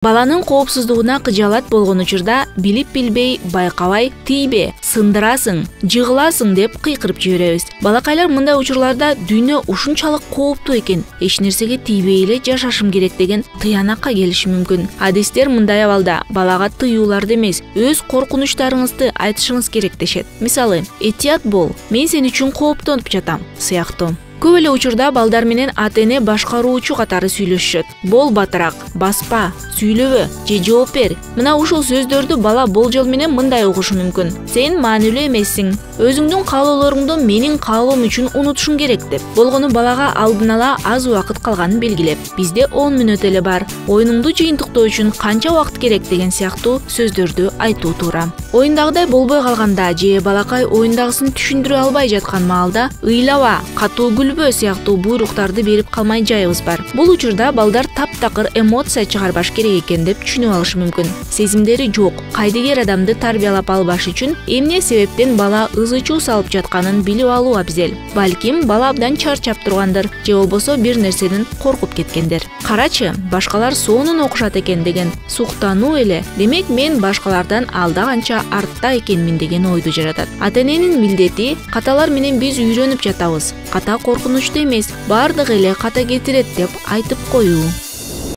Баланын коопсуздугуна кыжаалат болгон учурда билип билбей, байкабай, тийбе, сындырасың, жыгыласың деп кыйкырып жиберебиз. Балакайлар мындай учурларда дүйнө ушунчалык кооптуу экен, эч нерсеге тийбей эле жашашым керек деген тыянакка келиши мүмкүн. Адистер мындай абалда балага тыюуларды эмес, өз коркунучтарыңызды айтышыңыз керек дешет. Мисалы, этият бол, мен сен үчүн кооптонуп жатам сыяктуу. Көп эле учурда балдар менен ата-эне башкаруучу катары сүйлөшүшөт. Бол батыраак, баспа, сүйлөбө же жооп бер. Мына ушул сөздөрдү бала болжол менен мындай угушу мүмкүн. Сен маанилүү эмессиң. Өзүңдүн каалоолоруңду менин каалоом үчүн унутушуң керек деп. Болгону балага алдын ала аз убакыт калганын белгилеп, бизде 10 мүнөт эле бар. Оюнуңду жыйынтыктоо үчүн канча убакыт керек деген сыяктуу сөздөрдү айтуу туура. Оюндагыдай болбой калганда же балакай оюндагысын түшүндүрө албай жаткан маалда ыйлаба, катуу күлбө сыяктуу буйруктарды берип калмай жайыбыз бар. Бул учурда балдар таптакыр эмоция чыгарбаш керек экен деп түшүнүп алышы мүмкүн. Сезимдери жок, кайдыгер адамды тарбиялап албаш үчүн эмне себептен бала ызы-чуу салып жатканын билип алуу абзел. Балким бала абдан чарчап тургандыр, же болбосо бир нерседен коркуп кеткендер. Карачы, башкалар сонун окушат экен деген суктануу эле, демек мен башкалардан алда канча артта экенмин деген ойду жаратат. Ата-эненин милдети каталар менен биз үйрөнүп жатабыз. Ката коркунучтуу эмес, бардыгы эле ката кетирет деп айтып коюу.